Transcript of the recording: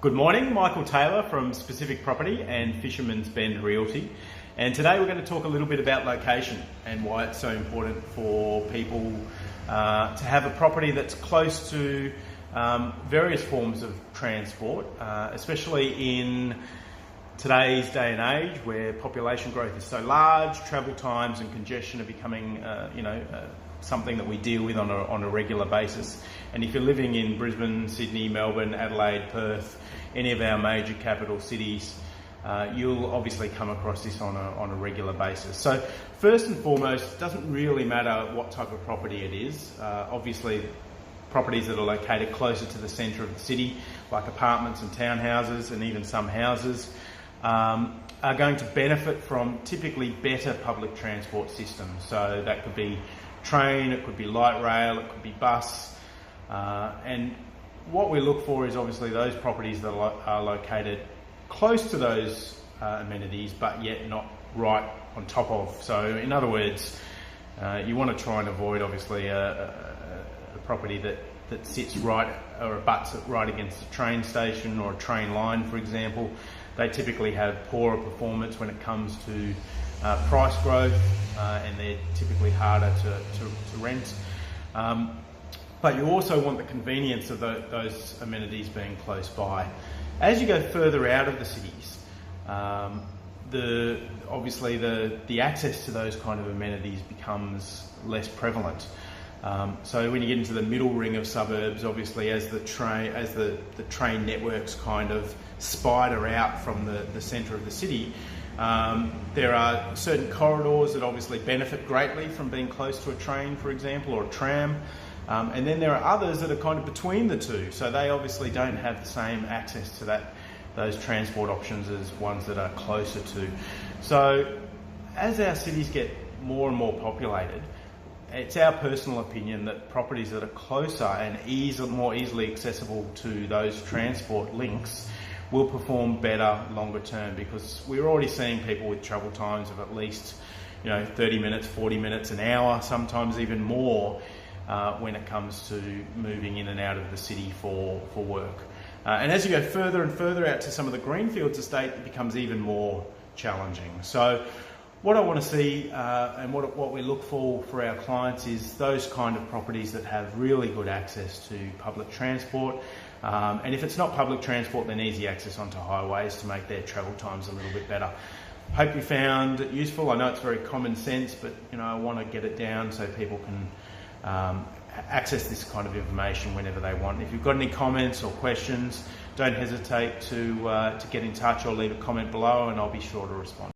Good morning, Michael Taylor from Specific Property and Fisherman's Bend Realty. And today we're going to talk a little bit about location and why it's so important for people to have a property that's close to various forms of transport, especially in today's day and age where population growth is so large, travel times and congestion are becoming something that we deal with on a regular basis. And if you're living in Brisbane, Sydney, Melbourne, Adelaide, Perth, any of our major capital cities, you'll obviously come across this on a regular basis. So first and foremost, it doesn't really matter what type of property it is. Obviously, properties that are located closer to the centre of the city, like apartments and townhouses and even some houses, are going to benefit from typically better public transport systems. So that could be train, it could be light rail, it could be bus. And what we look for is obviously those properties that are located close to those amenities, but yet not right on top of. So in other words, you want to try and avoid obviously a property that sits right or abuts right against a train station or a train line, for example. They typically have poorer performance when it comes to price growth, and they're typically harder to rent. But you also want the convenience of those amenities being close by. As you go further out of the cities, obviously the access to those kind of amenities becomes less prevalent. So when you get into the middle ring of suburbs, obviously as the train networks kind of spider out from the centre of the city, there are certain corridors that obviously benefit greatly from being close to a train, for example, or a tram. And then there are others that are kind of between the two, so they obviously don't have the same access to those transport options as ones that are closer to. So as our cities get more and more populated, it's our personal opinion that properties that are closer and more easily accessible to those transport links will perform better longer term, because we're already seeing people with travel times of at least 30 minutes, 40 minutes, an hour, sometimes even more, when it comes to moving in and out of the city for work. And as you go further and further out to some of the greenfields estate, it becomes even more challenging. So what I want to see and what we look for our clients is those kind of properties that have really good access to public transport. And if it's not public transport, then easy access onto highways to make their travel times a little bit better. Hope you found it useful. I know it's very common sense, but I want to get it down so people can access this kind of information whenever they want. If you've got any comments or questions, don't hesitate to get in touch or leave a comment below, and I'll be sure to respond.